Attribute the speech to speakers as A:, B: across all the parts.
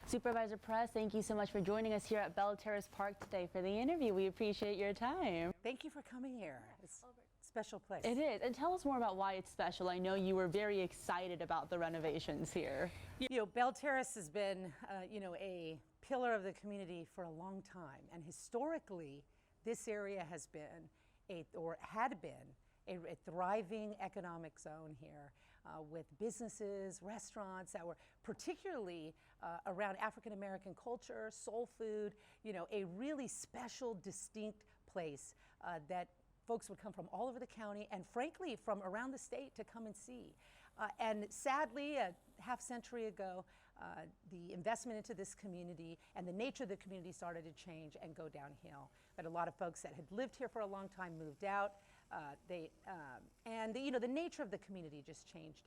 A: Supervisor Perez, thank you so much for joining us here at Bell Terrace Park today for the interview. We appreciate your time.
B: Thank you for coming here. It's a special place.
A: It is. And tell us more about why it's special. I know you were very excited about the renovations here.
B: You know, Bell Terrace has been, a pillar of the community for a long time. And historically, this area has been, had been, a thriving economic zone here with businesses, restaurants that were particularly around African American culture, soul food, a really special, distinct place that folks would come from all over the county and frankly from around the state to come and see. And sadly, a half century ago, the investment into this community and the nature of the community started to change and go downhill. But a lot of folks that had lived here for a long time moved out. The nature of the community just changed.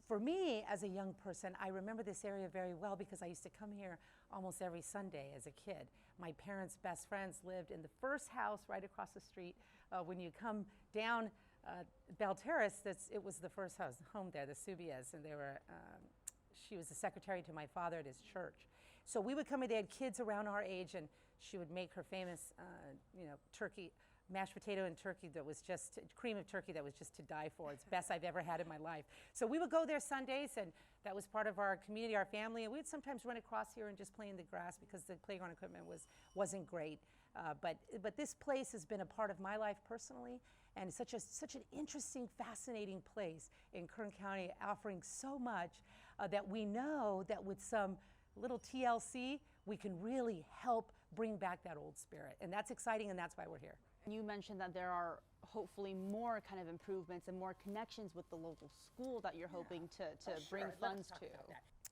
B: For me, as a young person, I remember this area very well because I used to come here almost every Sunday as a kid. My parents' best friends lived in the first house right across the street. When you come down Bell Terrace, it was the first home there, the Subias, and they were. She was the secretary to my father at his church. So we would come in, they had kids around our age, and she would make her famous, turkey, mashed potato and turkey that was just, cream of turkey that was just to die for. It's the best I've ever had in my life. So we would go there Sundays, and that was part of our community, our family, and we would sometimes run across here and just play in the grass because the playground equipment wasn't great. But this place has been a part of my life personally, and it's such an interesting, fascinating place in Kern County, offering so much that we know that with some little TLC, we can really help bring back that old spirit. And that's exciting, and that's why we're here.
A: You mentioned that there are hopefully more kind of improvements and more connections with the local school that you're hoping to bring funds to.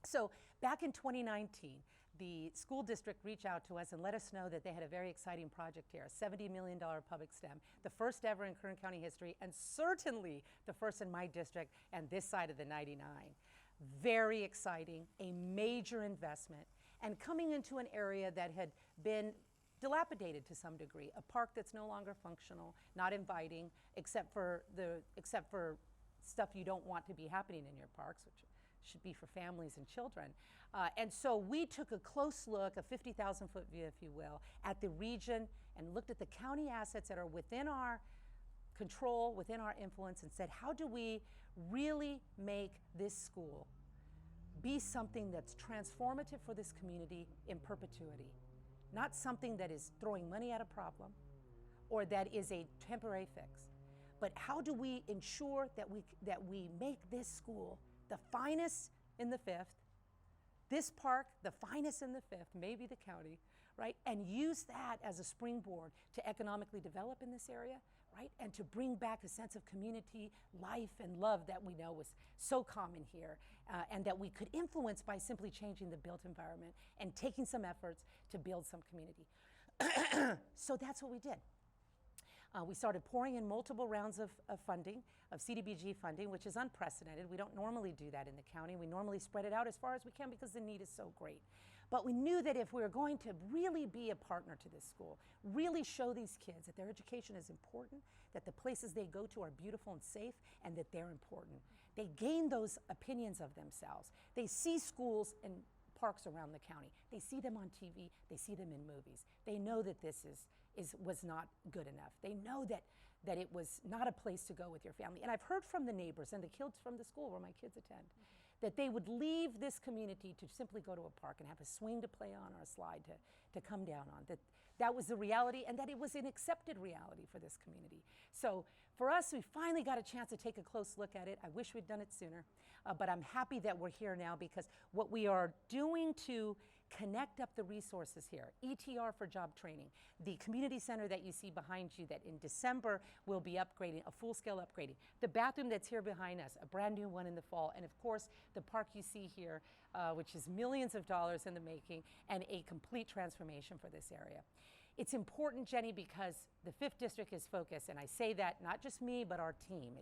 B: So back in 2019, the school district reached out to us and let us know that they had a very exciting project here, a $70 million public STEM, the first ever in Kern County history, and certainly the first in my district and this side of the 99. Very exciting, a major investment, and coming into an area that had been dilapidated to some degree, a park that's no longer functional, not inviting, except for stuff you don't want to be happening in your parks, which should be for families and children. And so we took a close look, a 50,000-foot view, if you will, at the region and looked at the county assets that are within our control, within our influence, and said, how do we really make this school be something that's transformative for this community in perpetuity? Not something that is throwing money at a problem or that is a temporary fix, but how do we ensure that we make this school the finest in the Fifth, this park the finest in the Fifth, maybe the county, right? And use that as a springboard to economically develop in this area, right? And to bring back a sense of community, life, and love that we know was so common here, and that we could influence by simply changing the built environment and taking some efforts to build some community. So that's what we did. We started pouring in multiple rounds of funding, of CDBG funding, which is unprecedented. We don't normally do that in the county. We normally spread it out as far as we can because the need is so great. But we knew that if we were going to really be a partner to this school, really show these kids that their education is important, that the places they go to are beautiful and safe, and that they're important. They gain those opinions of themselves. They see schools and parks around the county. They see them on TV, they see them in movies. They know that this was not good enough. They know that it was not a place to go with your family. And I've heard from the neighbors and the kids from the school where my kids attend, that they would leave this community to simply go to a park and have a swing to play on or a slide to come down on. That was the reality, and that it was an accepted reality for this community. So for us, we finally got a chance to take a close look at it. I wish we'd done it sooner, but I'm happy that we're here now because what we are doing to connect up the resources here, ETR for job training, the community center that you see behind you that in December will be upgrading, a full-scale upgrading, the bathroom that's here behind us, a brand new one in the fall, and of course the park you see here, which is millions of dollars in the making and a complete transformation for this area. It's important, Jenny, because the 5th District is focused, and I say that not just me, but our team.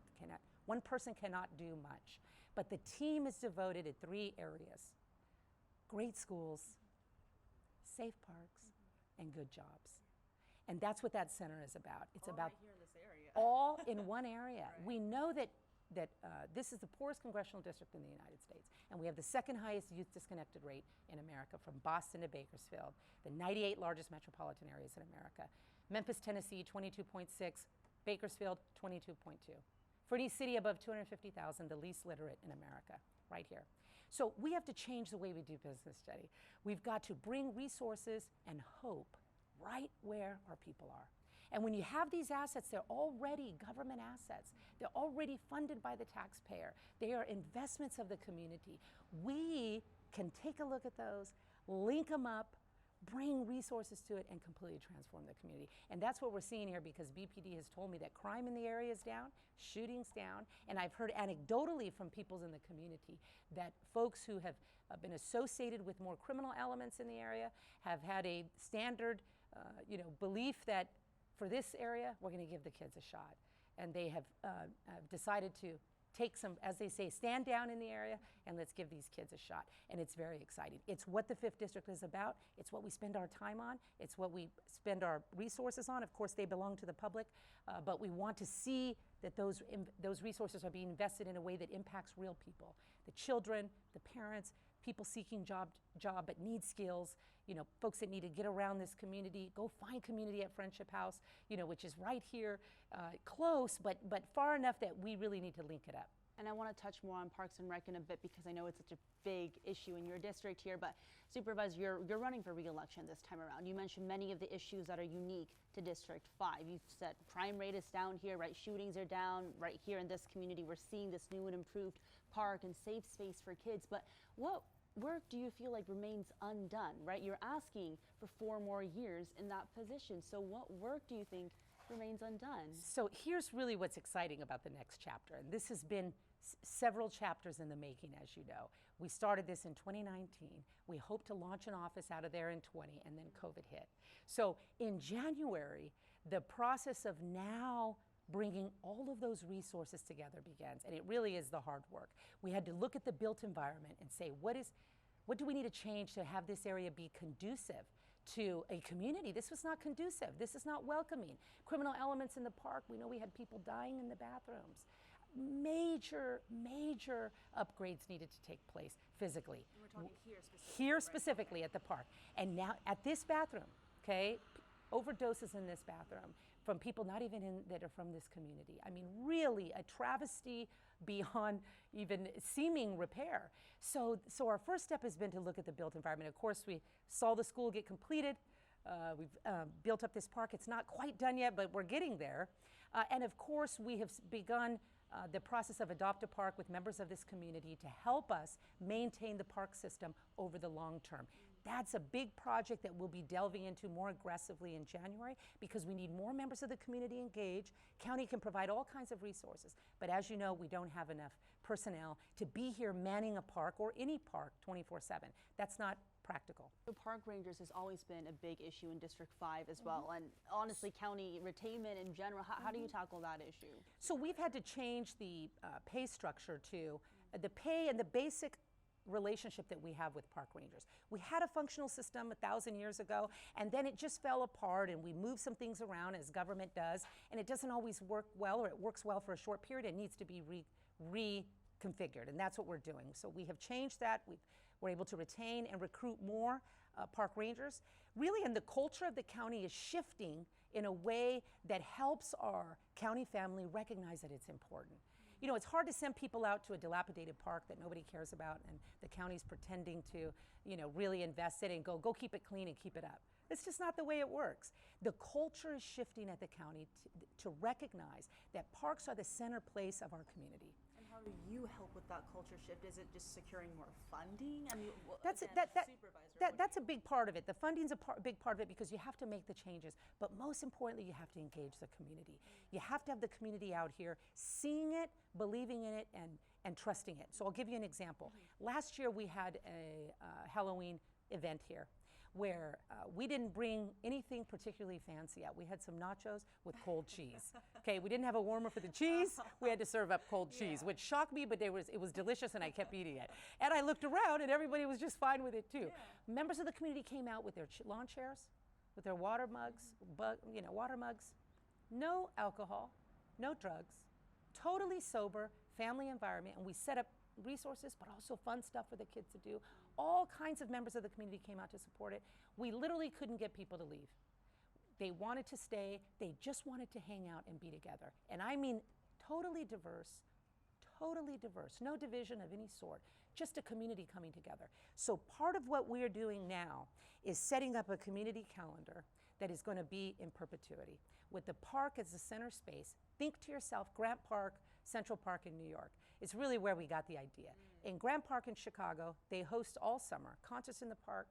B: One person cannot do much, but the team is devoted to 3 areas: great schools, safe parks, and good jobs. And that's what that center is about. It's
C: all
B: about
C: right here in this area.
B: all in one area.
C: Right.
B: We know that this is the poorest congressional district in the United States, and we have the second highest youth disconnected rate in America, from Boston to Bakersfield, the 98 largest metropolitan areas in America. Memphis, Tennessee, 22.6, Bakersfield, 22.2. For any city above 250,000, the least literate in America, right here. So we have to change the way we do business, Jenny. We've got to bring resources and hope right where our people are. And when you have these assets, they're already government assets. They're already funded by the taxpayer. They are investments of the community. We can take a look at those, link them up, bring resources to it, and completely transform the community. And that's what we're seeing here, because BPD has told me that crime in the area is down, shootings down, and I've heard anecdotally from people in the community that folks who have been associated with more criminal elements in the area have had a standard belief that for this area, we're going to give the kids a shot. And they have decided to take some, as they say, stand down in the area, and let's give these kids a shot. And it's very exciting. It's what the 5th District is about. It's what we spend our time on. It's what we spend our resources on. Of course, they belong to the public, but we want to see that those resources are being invested in a way that impacts real people, the children, the parents, people seeking job but need skills, folks that need to get around this community. Go find community at Friendship House, which is right here, close, but far enough that we really need to link it up.
A: And I want to touch more on Parks and Rec in a bit, because I know it's such a big issue in your district here. But Supervisor, you're running for re-election this time around. You mentioned many of the issues that are unique to District 5. You said crime rate is down here, right? Shootings are down right here in this community. We're seeing this new and improved park and safe space for kids. But what work do you feel like remains undone, right? You're asking for 4 more years in that position. So what work do you think remains undone?
B: So here's really what's exciting about the next chapter. And this has been several chapters in the making, as you know. We started this in 2019. We hope to launch an office out of there in 20, and then COVID hit. So in January, the process of now bringing all of those resources together begins, and it really is the hard work. We had to look at the built environment and say, what do we need to change to have this area be conducive to a community? This was not conducive. This is not welcoming. Criminal elements in the park. We know we had people dying in the bathrooms. Major upgrades needed to take place physically.
A: And we're talking here specifically.
B: Here specifically, right? At the park. And now at this bathroom, okay, overdoses in this bathroom from people not even that are from this community. I mean, really a travesty beyond even seeming repair. So our first step has been to look at the built environment. Of course, we saw the school get completed. We've built up this park. It's not quite done yet, but we're getting there. And of course, we have begun the process of Adopt a Park with members of this community to help us maintain the park system over the long term. That's a big project that we'll be delving into more aggressively in January, because we need more members of the community engaged. County can provide all kinds of resources, but as you know, we don't have enough personnel to be here manning a park or any park 24/7. That's not practical.
A: The park rangers has always been a big issue in District 5 as well, and honestly, county retainment in general. How do you tackle that issue?
B: So we've had to change the pay structure to the pay and the basic relationship that we have with park rangers. We had a functional system 1,000 years ago, and then it just fell apart, and we moved some things around, as government does, and it doesn't always work well, or it works well for a short period. It needs to be reconfigured, and that's what we're doing. So we have changed that. We're able to retain and recruit more park rangers. Really, and the culture of the county is shifting in a way that helps our county family recognize that it's important. You know, it's hard to send people out to a dilapidated park that nobody cares about, and the county's pretending to, really invest in it and go keep it clean and keep it up. It's just not the way it works. The culture is shifting at the county to recognize that parks are the center place of our community.
C: And how do you help with that culture shift? Is it just securing more funding? I mean,
B: that's a big part of it. The funding's a big part of it, because you have to make the changes. But most importantly, you have to engage the community. You have to have the community out here seeing it, believing in it, and trusting it. So I'll give you an example. Last year, we had a Halloween event here where we didn't bring anything particularly fancy out. We had some nachos with cold cheese. Okay, we didn't have a warmer for the cheese. We had to serve up cold cheese, which shocked me, but it was delicious, and I kept eating it. And I looked around, and everybody was just fine with it too. Yeah. Members of the community came out with their lawn chairs, with their water mugs, no alcohol, no drugs, totally sober, family environment, and we set up resources, but also fun stuff for the kids to do. All kinds of members of the community came out to support it. We literally couldn't get people to leave. They wanted to stay. They just wanted to hang out and be together. And I mean totally diverse, no division of any sort, just a community coming together. So part of what we're doing now is setting up a community calendar that is going to be in perpetuity. With the park as the center space, think to yourself, Grant Park, Central Park in New York. It's really where we got the idea. In Grant Park in Chicago, they host all summer, concerts in the park,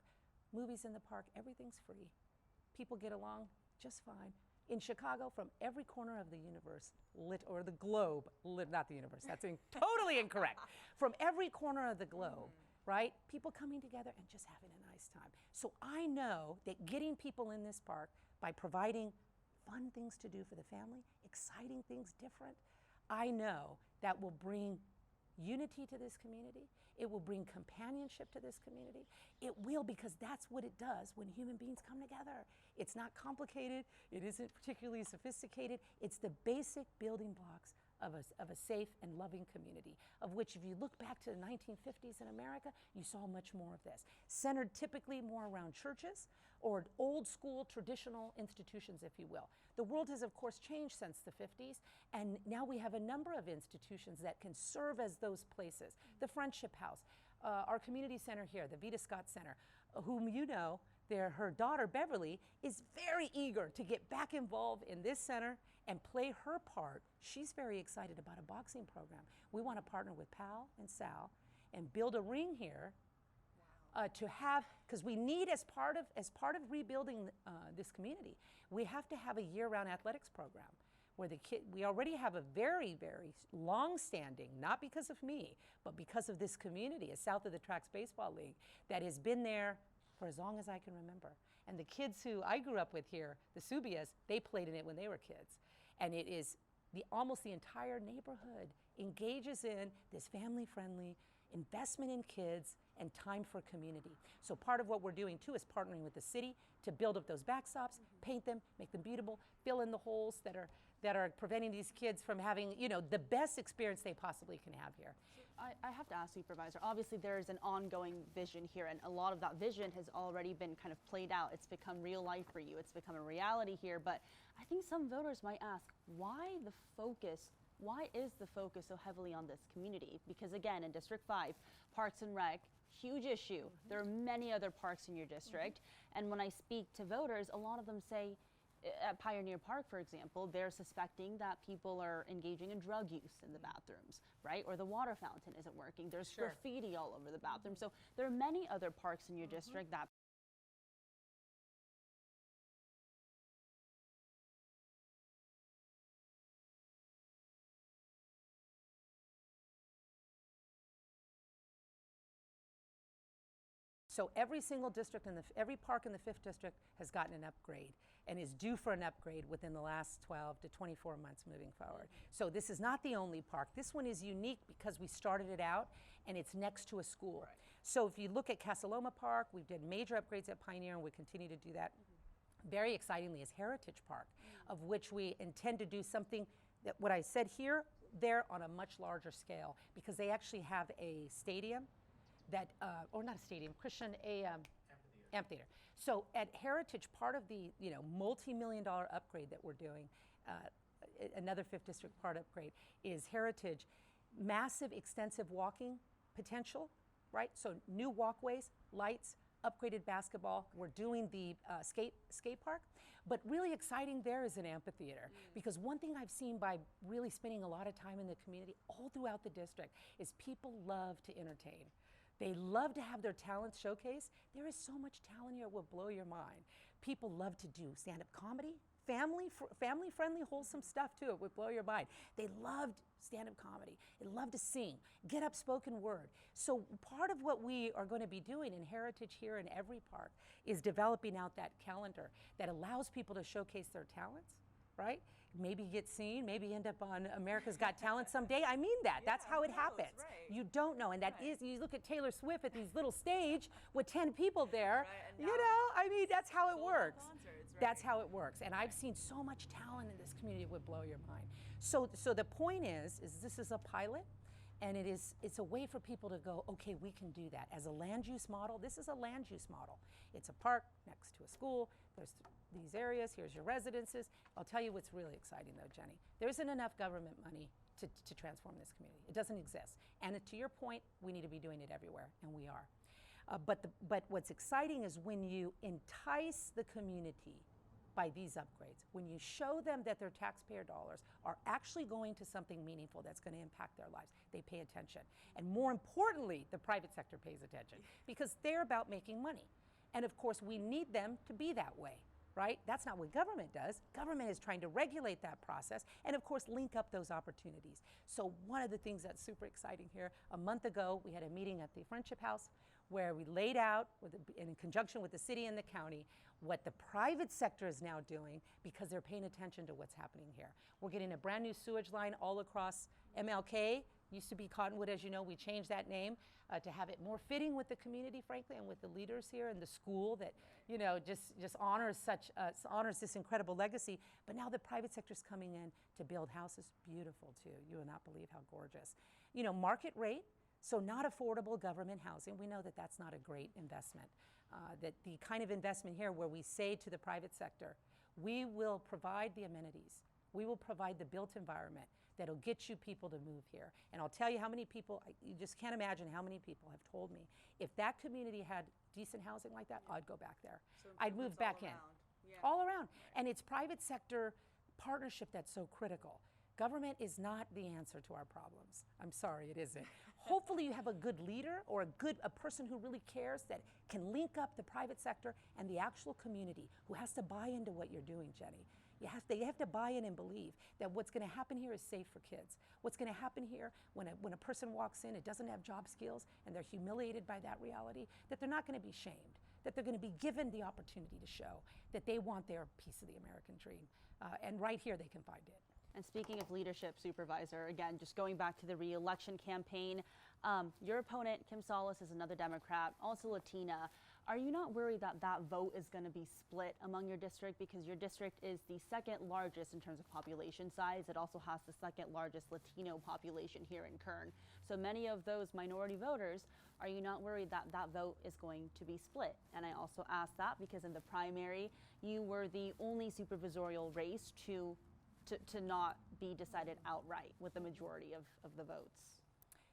B: movies in the park, everything's free. People get along just fine. In Chicago, from every corner of the universe, or the globe, not the universe, that's totally incorrect. From every corner of the globe, right? People coming together and just having a nice time. So I know that getting people in this park by providing fun things to do for the family, exciting things, different, I know that will bring unity to this community. It will bring companionship to this community. It will, because that's what it does when human beings come together. It's not complicated. It isn't particularly sophisticated. It's the basic building blocks of a safe and loving community, of which if you look back to the 1950s in America, you saw much more of this. Centered typically more around churches or old school traditional institutions, if you will. The world has of course changed since the 50s, and now we have a number of institutions that can serve as those places. The Friendship House, our community center here, the Vita Scott Center, whom you know, her daughter Beverly is very eager to get back involved in this center and play her part. She's very excited about a boxing program. We want to partner with Pal and Sal and build a ring here to have, because we need, as part of rebuilding this community, we have to have a year-round athletics program where we already have a very, very long-standing, not because of me, but because of this community, a South of the Tracks Baseball League that has been there for as long as I can remember. And the kids who I grew up with here, the Subias, they played in it when they were kids. And it is almost the entire neighborhood engages in this family-friendly investment in kids and time for community. So part of what we're doing too is partnering with the city to build up those backstops, paint them, make them beautiful, fill in the holes that are preventing these kids from having, the best experience they possibly can have here.
A: I have to ask, Supervisor, obviously there is an ongoing vision here, and a lot of that vision has already been kind of played out. It's become real life for you. It's become a reality here, but I think some voters might ask, why is the focus so heavily on this community? Because again, in District 5, Parks and Rec, huge issue. There are many other parks in your district, and when I speak to voters, a lot of them say, at Pioneer Park, for example, they're suspecting that people are engaging in drug use in the bathrooms, right? Or the water fountain isn't working. There's graffiti all over the bathroom. So there are many other parks in your district that
B: So every single district, every park in the 5th district has gotten an upgrade and is due for an upgrade within the last 12 to 24 months moving forward. So this is not the only park. This one is unique because we started it out and it's next to a school. Right. So if you look at Casaloma Park, we've did major upgrades at Pioneer and we continue to do that. Very excitingly is Heritage Park, of which we intend to do something that what I said here, there on a much larger scale, because they actually have a stadium that, or not a stadium, Christian, amphitheater. So at Heritage, part of the multi-million-dollar upgrade that we're doing, another 5th District part upgrade, is Heritage, massive extensive walking potential, right? So new walkways, lights, upgraded basketball. We're doing the skate park. But really exciting there is an amphitheater, because one thing I've seen by really spending a lot of time in the community all throughout the district is people love to entertain. They love to have their talents showcased. There is so much talent here, it will blow your mind. People love to do stand-up comedy, family-friendly, wholesome stuff too, it would blow your mind. They loved stand-up comedy. They love to sing, get up spoken word. So part of what we are going to be doing in Heritage here in every park is developing out that calendar that allows people to showcase their talents right? Maybe get seen, maybe end up on America's Got Talent someday. I mean that. That's
C: Yeah,
B: how
C: who
B: it
C: knows,
B: happens.
C: right.
B: You don't know. And that
C: Right.
B: is, you look at Taylor Swift at these little stage with 10 people there.
C: Right, and
B: You
C: now
B: know, I mean, that's how it
C: sold out
B: works.
C: concerts,
B: That's
C: right.
B: how it works. And I've seen so much talent in this community, it would blow your mind. So the point is this is a pilot. And it's a way for people to go, okay, we can do that. As a land use model, this is a land use model. It's a park next to a school. There's these areas. Here's your residences. I'll tell you what's really exciting, though, Jenny. There isn't enough government money to transform this community. It doesn't exist. And to your point, we need to be doing it everywhere, and we are. But what's exciting is when you entice the community by these upgrades, when you show them that their taxpayer dollars are actually going to something meaningful that's going to impact their lives, they pay attention. And more importantly, the private sector pays attention because they're about making money. And of course, we need them to be that way, right? That's not what government does. Government is trying to regulate that process and of course link up those opportunities. So one of the things that's super exciting here, a month ago, we had a meeting at the Friendship House where we laid out, in conjunction with the city and the county, what the private sector is now doing because they're paying attention to what's happening here. We're getting a brand new sewage line all across MLK. Used to be Cottonwood, as you know. We changed that name to have it more fitting with the community, frankly, and with the leaders here and the school that, you know, just honors honors this incredible legacy. But now the private sector's coming in to build houses. Beautiful, too. You will not believe how gorgeous. You know, market rate. So not affordable government housing. We know that that's not a great investment. That the kind of investment here where we say to the private sector, we will provide the amenities, we will provide the built environment that'll get you people to move here. And I'll tell you how many people, you just can't imagine how many people have told me, if that community had decent housing like that, I'd go back there.
C: So
B: I'd move
C: improvements
B: back
C: all
B: in.
C: around. Yeah.
B: All around. And it's private sector partnership that's so critical. Government is not the answer to our problems. I'm sorry, it isn't. Hopefully you have a good leader or a person who really cares that can link up the private sector and the actual community who has to buy into what you're doing, Jenny. They have to buy in and believe that what's going to happen here is safe for kids. What's going to happen here when a person walks in and doesn't have job skills and they're humiliated by that reality, that they're not going to be shamed, that they're going to be given the opportunity to show that they want their piece of the American dream. And right here they can find it.
A: And speaking of leadership, Supervisor, again, just going back to the re-election campaign, your opponent, Kim Salas, is another Democrat, also Latina. Are you not worried that that vote is going to be split among your district? Because your district is the second largest in terms of population size. It also has the second largest Latino population here in Kern. So many of those minority voters, are you not worried that that vote is going to be split? And I also ask that because in the primary, you were the only supervisorial race to not be decided outright with the majority of the votes.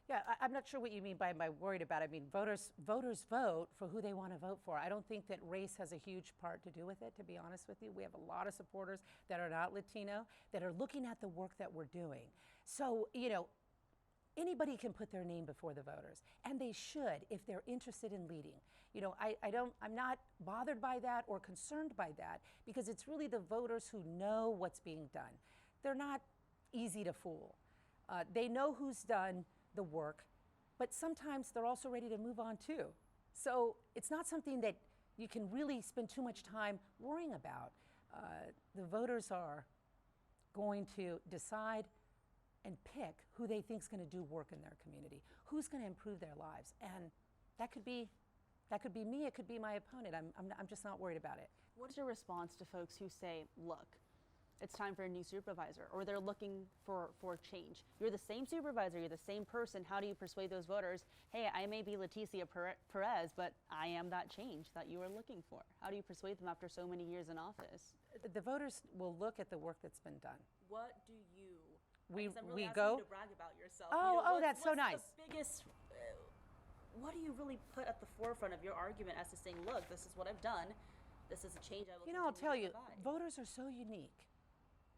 B: Yeah, I'm not sure what you mean by worried about it. I mean, voters vote for who they want to vote for. I don't think that race has a huge part to do with it, to be honest with you. We have a lot of supporters that are not Latino that are looking at the work that we're doing. So, you know, anybody can put their name before the voters, and they should if they're interested in leading. You know, I'm not bothered by that or concerned by that because it's really the voters who know what's being done. They're not easy to fool. They know who's done the work, but sometimes they're also ready to move on too. So it's not something that you can really spend too much time worrying about. The voters are going to decide and pick who they think is going to do work in their community, who's going to improve their lives. And that could be me, it could be my opponent. I'm just not worried about it.
A: What's your response to folks who say, look, it's time for a new supervisor, or they're looking for change? You're the same supervisor, you're the same person. How do you persuade those voters, hey, I may be Leticia Perez, but I am that change that you are looking for? How do you persuade them after so many years in office?
B: The voters will look at the work that's been done.
C: What do you?
B: We
C: I'm really asking
B: go.
C: you to brag about yourself.
B: Oh, that's so nice.
C: What's the biggest? What do you really put at the forefront of your argument as to saying, look, this is what I've done. This is a change I will.
B: You know, I'll tell you,
C: provide.
B: voters are so unique.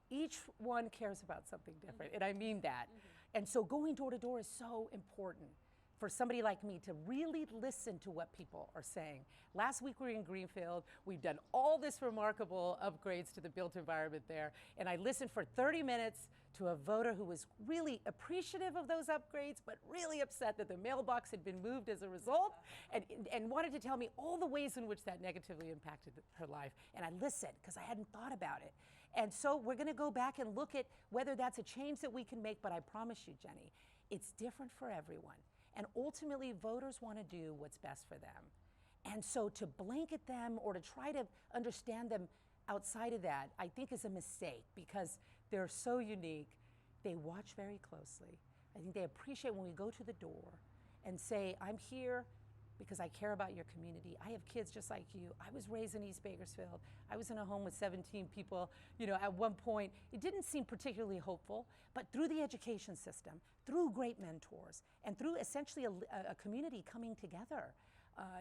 B: Each one cares about something different, and I mean that. And so going door to door is so important. for somebody like me to really listen to what people are saying. Last week we were in Greenfield. We've done all this remarkable upgrades to the built environment there. And I listened for 30 minutes to a voter who was really appreciative of those upgrades, but really upset that the mailbox had been moved as a result, and wanted to tell me all the ways in which that negatively impacted her life. And I listened because I hadn't thought about it. And so we're going to go back and look at whether that's a change that we can make, but I promise you, Jenny, it's different for everyone. And ultimately, voters want to do what's best for them. And so to blanket them or to try to understand them outside of that, I think is a mistake, because they're so unique. They watch very closely. I think they appreciate when we go to the door and say, I'm here because I care about your community. I have kids just like you. I was raised in East Bakersfield. I was in a home with 17 people. You know, at one point, it didn't seem particularly hopeful, but through the education system, through great mentors, and through essentially a community coming together,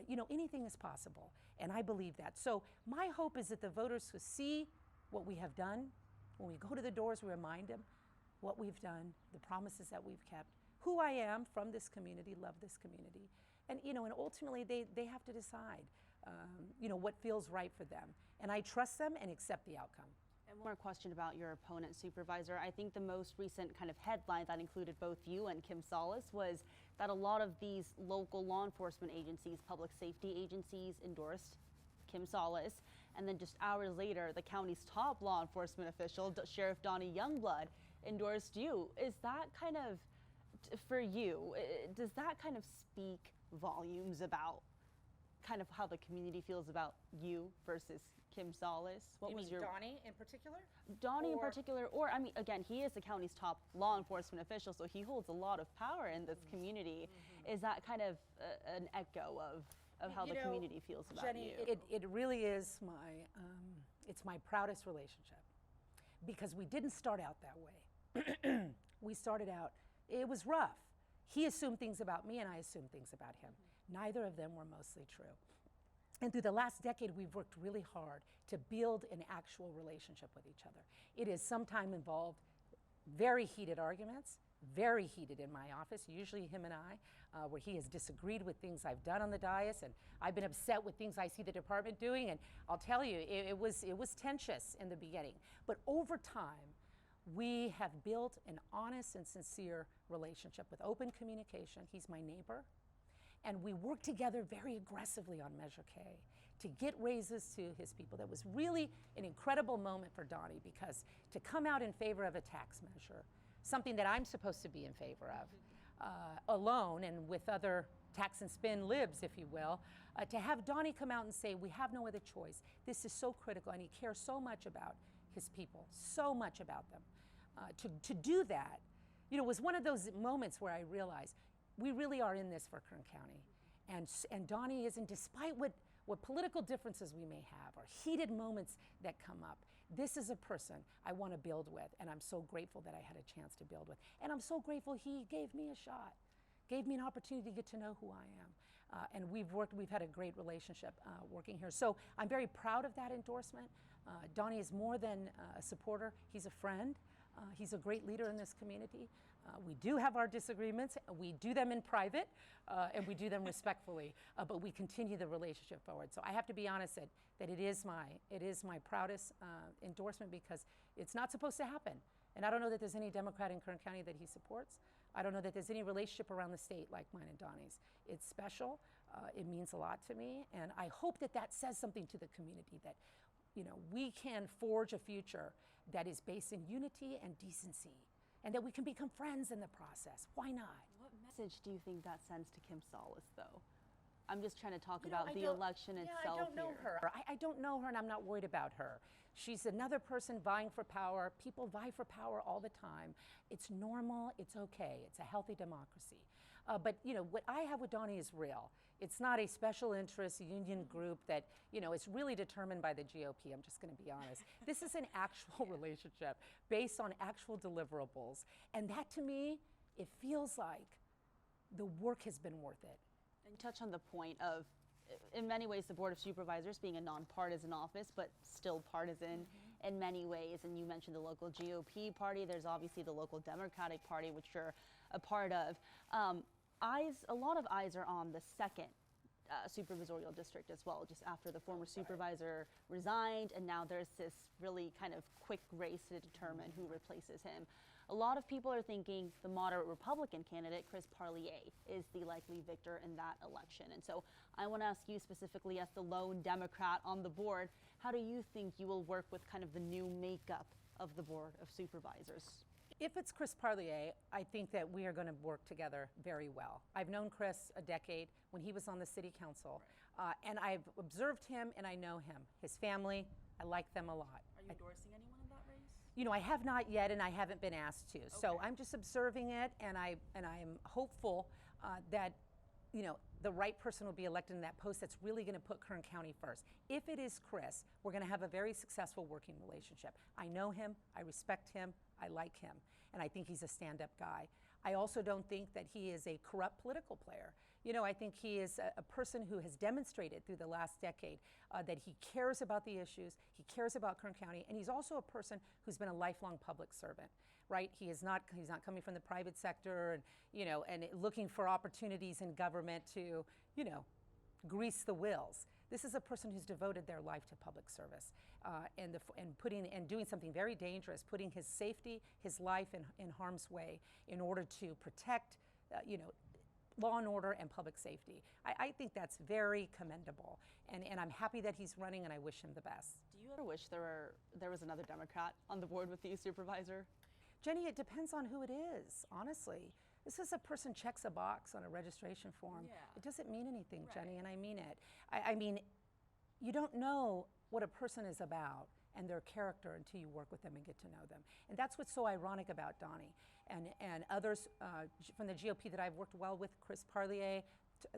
B: you know, anything is possible. And I believe that. So my hope is that the voters who see what we have done, when we go to the doors, we remind them what we've done, the promises that we've kept, who I am from this community, love this community. And, you know, and ultimately they have to decide, you know, what feels right for them. And I trust them and accept the outcome.
A: And one more question about your opponent, Supervisor. I think the most recent kind of headline that included both you and Kim Salas was that a lot of these local law enforcement agencies, public safety agencies, endorsed Kim Salas. And then just hours later, the county's top law enforcement official, Sheriff Donnie Youngblood, endorsed you. Is that kind of, for you, does that kind of speak volumes about kind of how the community feels about you versus Kim Salas?
B: What was your Donnie in particular?
A: Donnie in particular, or I mean, again, he is the county's top law enforcement official, so he holds a lot of power in this community. Is that kind of an echo of how the community feels about
B: Jenny,
A: you?
B: It really is it's my proudest relationship, because we didn't start out that way. We started out, it was rough. He assumed things about me and I assumed things about him. Neither of them were mostly true. And through the last decade, we've worked really hard to build an actual relationship with each other. It has sometimes involved very heated arguments, very heated in my office, usually him and I, where he has disagreed with things I've done on the dais, and I've been upset with things I see the department doing. And I'll tell you, it was tenuous in the beginning. But over time, we have built an honest and sincere relationship with open communication. He's my neighbor. And we worked together very aggressively on Measure K to get raises to his people. That was really an incredible moment for Donnie, because to come out in favor of a tax measure, something that I'm supposed to be in favor of, alone and with other tax and spin libs, if you will, to have Donnie come out and say, we have no other choice. This is so critical, and he cares so much about his people, so much about them. To do that, you know, was one of those moments where I realized we really are in this for Kern County. And Donnie isn't, despite what political differences we may have, or heated moments that come up, this is a person I want to build with, and I'm so grateful that I had a chance to build with. And I'm so grateful he gave me a shot, gave me an opportunity to get to know who I am. And we've had a great relationship working here. So I'm very proud of that endorsement. Donnie is more than a supporter, he's a friend. He's a great leader in this community. We do have our disagreements. We do them in private, and we do them respectfully, but we continue the relationship forward. So I have to be honest that it is my proudest endorsement, because it's not supposed to happen. And I don't know that there's any Democrat in Kern County that he supports. I don't know that there's any relationship around the state like mine and Donnie's. It's special. It means a lot to me, and I hope that that says something to the community, that, you know, we can forge a future that is based in unity and decency, and that we can become friends in the process. Why not?
A: What message do you think that sends to Kim Salas, though? I'm just trying to talk about the election itself.
B: I don't know her. I don't know her, and I'm not worried about her. She's another person vying for power. People vie for power all the time. It's normal. It's okay. It's a healthy democracy. But, you know, what I have with Donnie is real. It's not a special interest union group that, you know, it's really determined by the GOP. I'm just going to be honest. This is an actual relationship based on actual deliverables. And that, to me, it feels like the work has been worth it.
A: And touch on the point of, in many ways, the Board of Supervisors being a nonpartisan office, but still partisan in many ways. And you mentioned the local GOP party. There's obviously the local Democratic Party, which you're a part of. a lot of eyes are on the second supervisorial district as well, just after the former supervisor resigned, and now there's this really kind of quick race to determine who replaces him. A lot of people are thinking the moderate Republican candidate, Chris Parlier, is the likely victor in that election. And so I want to ask you specifically, as the lone Democrat on the board, how do you think you will work with kind of the new makeup of the Board of Supervisors?
B: If it's Chris Parlier, I think that we are going to work together very well. I've known Chris a decade when he was on the city council, and I've observed him and I know him. His family, I like them a lot.
C: Are you endorsing anyone in that race?
B: You know, I have not yet, and I haven't been asked to. So
C: Okay.
B: I'm just observing it, and I'm hopeful that, you know, the right person will be elected in that post that's really going to put Kern County first. If it is Chris, we're going to have a very successful working relationship. I know him, I respect him, I like him, and I think he's a stand-up guy. I also don't think that he is a corrupt political player. You know, I think he is a person who has demonstrated through the last decade that he cares about the issues, he cares about Kern County, and he's also a person who's been a lifelong public servant, right? He's not coming from the private sector and, you know, and looking for opportunities in government to, you know, grease the wheels. This is a person who's devoted their life to public service and doing something very dangerous, putting his safety, his life in harm's way in order to protect, you know, law and order and public safety. I think that's very commendable, and I'm happy that he's running, and I wish him the best.
A: Do you ever wish there was another Democrat on the board with you, Supervisor?
B: Jenny, it depends on who it is, honestly. This is a person checks a box on a registration form.
C: Yeah.
B: It doesn't mean anything,
C: Right.
B: Jenny, and I mean it. I mean, you don't know what a person is about and their character until you work with them and get to know them. And that's what's so ironic about Donnie and others from the GOP that I've worked well with, Chris Parlier,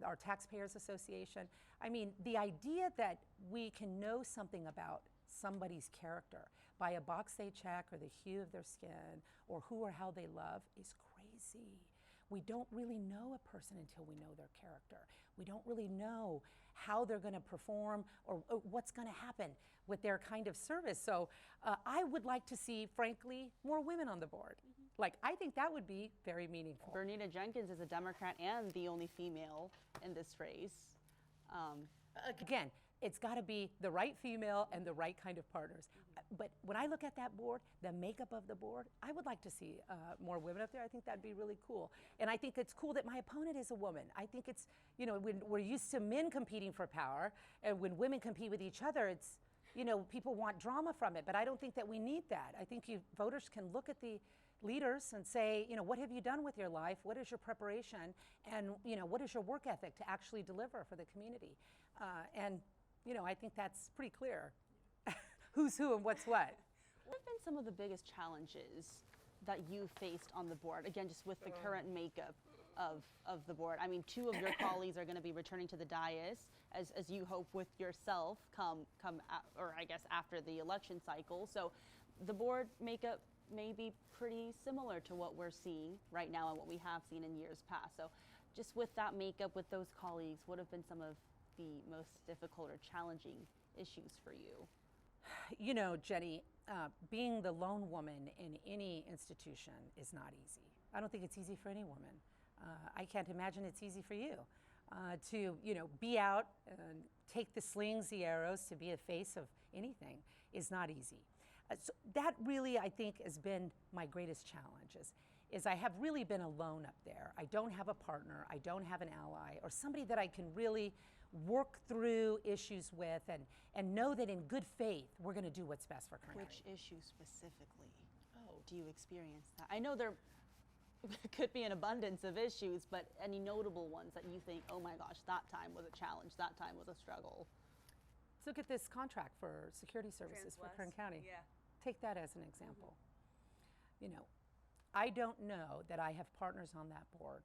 B: our Taxpayers Association. I mean, the idea that we can know something about somebody's character by a box they check or the hue of their skin or who or how they love is crazy. We don't really know a person until we know their character. We don't really know how they're going to perform or what's going to happen with their kind of service. So I would like to see, frankly, more women on the board. Like, I think that would be very meaningful.
A: Bernita Jenkins is a Democrat and the only female in this race.
B: Again, it's got to be the right female and the right kind of partners. But when I look at that board, the makeup of the board, I would like to see more women up there. I think that'd be really cool. And I think it's cool that my opponent is a woman. I think it's, you know, when we're used to men competing for power, and when women compete with each other, it's, you know, people want drama from it. But I don't think that we need that. I think voters can look at the leaders and say, you know, what have you done with your life? What is your preparation? And, you know, what is your work ethic to actually deliver for the community? And, you know, I think that's pretty clear. Who's who and what's what.
A: What have been some of the biggest challenges that you faced on the board? Again, just with the current makeup of the board. I mean, two of your colleagues are going to be returning to the dais, as you hope with yourself or I guess after the election cycle. So the board makeup may be pretty similar to what we're seeing right now and what we have seen in years past. So just with that makeup, with those colleagues, what have been some of the most difficult or challenging issues for you?
B: You know, Jenny, being the lone woman in any institution is not easy. I don't think it's easy for any woman. I can't imagine it's easy for you to, you know, be out and take the slings, the arrows, to be a face of anything is not easy. So that really, I think, has been my greatest challenge is I have really been alone up there. I don't have a partner, I don't have an ally, or somebody that I can really work through issues with and know that in good faith, we're going to do what's best for Kern County.
A: Which issue specifically do you experience that? I know there could be an abundance of issues, but any notable ones that you think, oh my gosh, that time was a challenge, that time was a struggle?
B: Let's look at this contract for security services for Kern County.
C: Yeah.
B: Take that as an example. You know, I don't know that I have partners on that board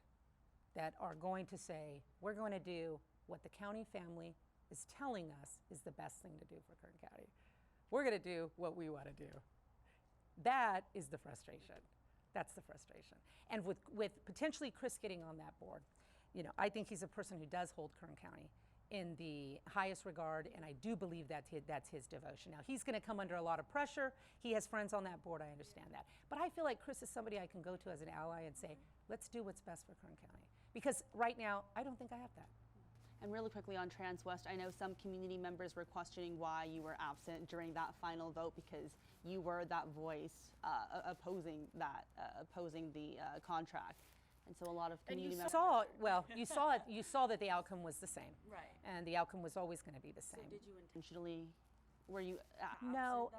B: that are going to say, we're going to do what the county family is telling us is the best thing to do for Kern County. We're going to do what we want to do. That is the frustration. That's the frustration. And with potentially Chris getting on that board, you know, I think he's a person who does hold Kern County in the highest regard, and I do believe that's his devotion. Now, he's going to come under a lot of pressure. He has friends on that board, I understand that. But I feel like Chris is somebody I can go to as an ally and say, let's do what's best for Kern County. Because right now, I don't think I have that.
A: And really quickly on Transwest, I know some community members were questioning why you were absent during that final vote because you were that voice opposing the contract. And so a lot of community members
B: You saw that the outcome was the same.
C: Right.
B: And the outcome was always going to be the same.
C: So did you
A: intentionally, were you absent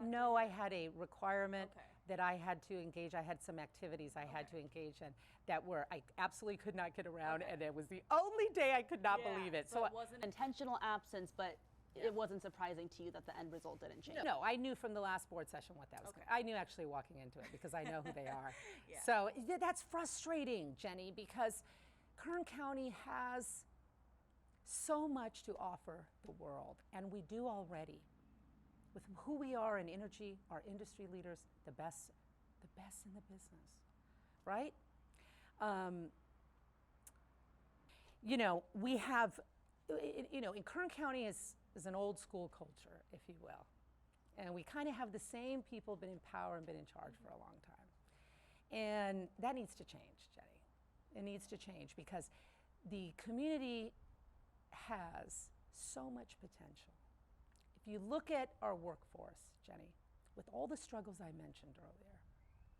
B: No, I had a requirement
C: Okay.
B: that I had to engage. I had some activities I had to engage in that I absolutely could not get around, and it was the only day I could not believe it.
C: So it wasn't
A: intentional absence, but it wasn't surprising to you that the end result didn't change?
B: No, I knew from the last board session what that was. I knew actually walking into it because I know who they are.
C: Yeah.
B: So that's frustrating, Jenny, because Kern County has so much to offer the world, and we do already. With who we are in energy, our industry leaders, the best in the business, right? We have, in Kern County is an old school culture, if you will. And we kind of have the same people been in power and been in charge for a long time. And that needs to change, Jenny. It needs to change because the community has so much potential. If you look at our workforce, Jenny, with all the struggles I mentioned earlier,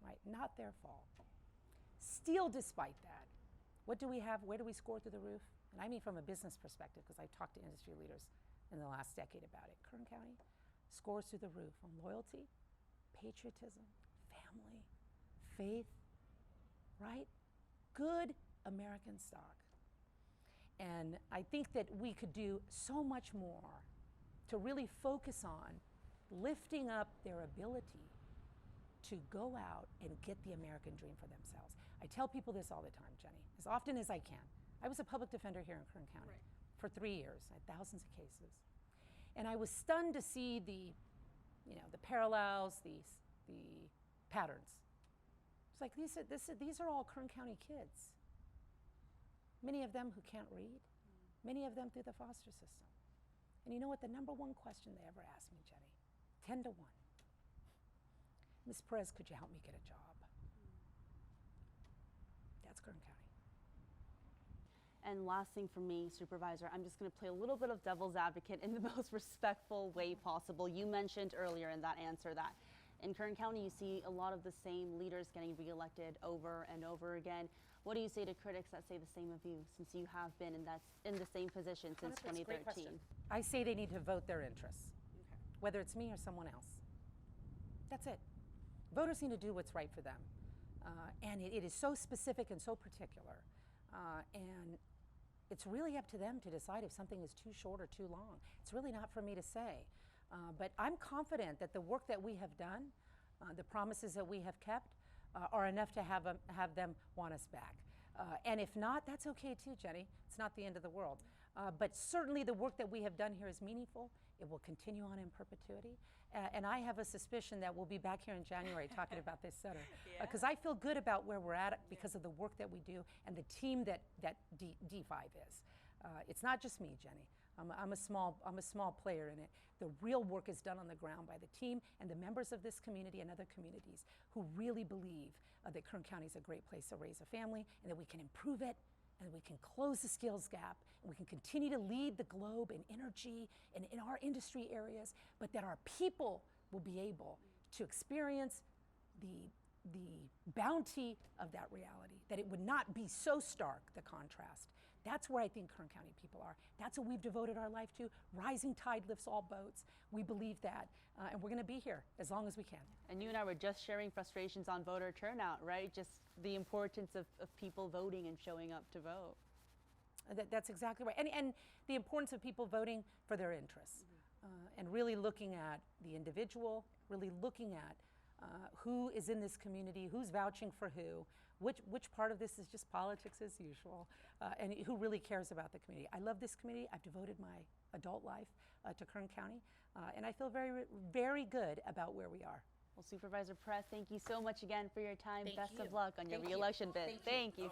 B: right, not their fault. Still, despite that, what do we have? Where do we score through the roof? And I mean from a business perspective, because I've talked to industry leaders in the last decade about it. Kern County scores through the roof on loyalty, patriotism, family, faith, right? Good American stock. And I think that we could do so much more to really focus on lifting up their ability to go out and get the American dream for themselves. I tell people this all the time, Jenny, as often as I can. I was a public defender here in Kern County for 3 years. I had thousands of cases. And I was stunned to see the parallels, the patterns. It's like these are all Kern County kids. Many of them who can't read, many of them through the foster system. And you know what? The number one question they ever asked me, Jenny, 10 to 1. Ms. Perez, could you help me get a job? That's Kern County.
A: And last thing for me, Supervisor, I'm just going to play a little bit of devil's advocate in the most respectful way possible. You mentioned earlier in that answer that in Kern County you see a lot of the same leaders getting reelected over and over again. What do you say to critics that say the same of you, since you have been in the same position since 2013?
B: I say they need to vote their interests, whether it's me or someone else. That's it. Voters need to do what's right for them. And it is so specific and so particular. And it's really up to them to decide if something is too short or too long. It's really not for me to say. But I'm confident that the work that we have done, the promises that we have kept, are enough to have them want us back. And if not, that's okay too, Jenny. It's not the end of the world. But certainly the work that we have done here is meaningful. It will continue on in perpetuity. And I have a suspicion that we'll be back here in January talking about this center. Because I feel good about where we're at because of the work that we do and the team that D5 is. It's not just me, Jenny. I'm a small player in it. The real work is done on the ground by the team and the members of this community and other communities who really believe that Kern County is a great place to raise a family and that we can improve it and that we can close the skills gap and we can continue to lead the globe in energy and in our industry areas, but that our people will be able to experience the bounty of that reality, that it would not be so stark, the contrast. That's where I think Kern County people are. That's what we've devoted our life to. Rising tide lifts all boats. We believe that, and we're going to be here as long as we can.
A: And you and I were just sharing frustrations on voter turnout, right? Just the importance of people voting and showing up to vote.
B: That's exactly right. And the importance of people voting for their interests, and really looking at the individual, really looking at who is in this community, who's vouching for who, which part of this is just politics as usual, and who really cares about the community. I love this community. I've devoted my adult life to Kern County, and I feel very, very good about where we are.
A: Well, Supervisor Perez, thank you so much again for your time.
C: Thank
A: Best
C: you.
A: of luck on your
C: Thank you.
A: re-election bid. Thank you.